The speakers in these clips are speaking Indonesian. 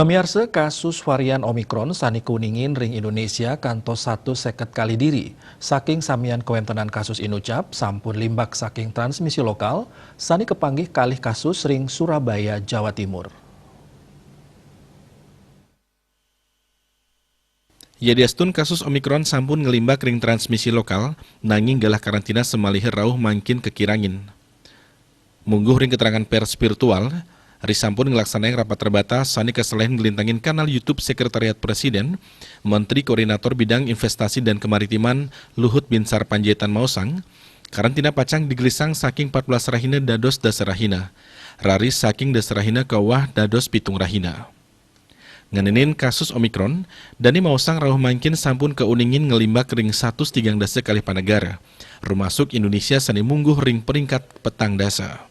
Pemirsa, kasus varian Omikron sani kuningin ring Indonesia kantos 1,50 kali diri. Saking samian kewentenan kasus inucap, sampun limbak saking transmisi lokal, sani kepanggih kalih kasus ring Surabaya, Jawa Timur. Yadiastun kasus Omikron sampun ngelimbak ring transmisi lokal, nanging galah karantina semalih rauh mangkin kekirangin. Mungguh ring keterangan pers virtual, Risampun ngelaksanain rapat terbatas sani keselain ngelintangin kanal YouTube Sekretariat Presiden, Menteri Koordinator Bidang Investasi dan Kemaritiman Luhut Binsar Panjaitan Mausang, karantina pacang digelisang saking 14 rahina dados dasar rahina, raris saking dasar rahina kawah dados pitung rahina. Ngenenin kasus Omikron, Dani Mausang rauh mangkin sampun keuningin ngelimbak ring 130 kali panegara, rumasuk Indonesia sani mungguh ring peringkat petang dasa.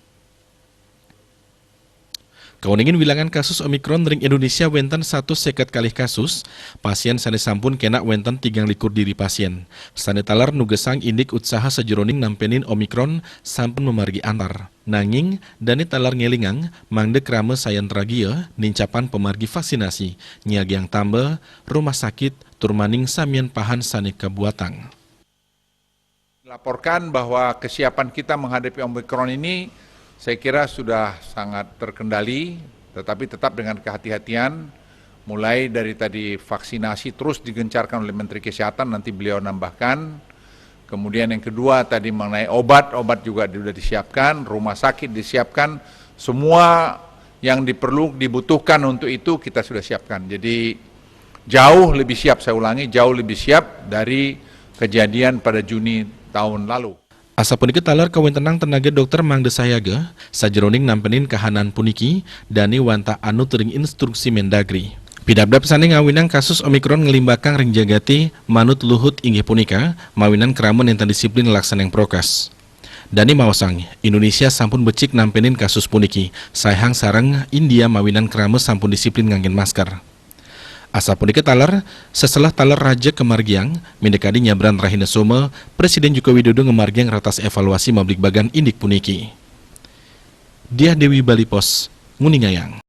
Keuningin wilangan kasus Omikron ring Indonesia wenten 150 kali kasus, pasien sani sampun kena wenten 3 likur diri pasien. Sani talar nugesang indik usaha sejeroning nampenin Omikron sampun memargi antar. Nanging, Dani talar ngelingang, mangdek rame sayan tragia, nincapan pemargi vaksinasi, nyiagiang tambah, rumah sakit, turmaning samian pahan sani kebuatang. Laporkan bahwa kesiapan kita menghadapi Omikron ini saya kira sudah sangat terkendali, tetapi tetap dengan kehati-hatian, mulai dari tadi vaksinasi terus digencarkan oleh Menteri Kesehatan, nanti beliau nambahkan. Kemudian yang kedua tadi mengenai obat juga sudah disiapkan, rumah sakit disiapkan, semua yang dibutuhkan untuk itu kita sudah siapkan. Jadi jauh lebih siap, saya ulangi, jauh lebih siap dari kejadian pada Juni tahun lalu. Asa puniki talar kawentenang tenaga dokter Mangde Sayaga, sajeroning nampenin kahanan puniki, Dani wanta anu tering instruksi Mendagri. Pidabdab sani ngawinang kasus Omikron ngelimbakang ring Jagati, manut Luhut inggih punika, mawinan keramun enten disiplin laksaneng prokes. Dani Mausang, Indonesia sampun becik nampenin kasus puniki, sayang sareng India mawinan keramu sampun disiplin nganggen masker. Asa puniki talar, setelah talar Raja kemargiang, mendekadi nyabran rahina soma, Presiden Joko Widodo ngemargiang ratas evaluasi mablik bagan indik puniki. Diah Dewi Balipos, Nguningayang.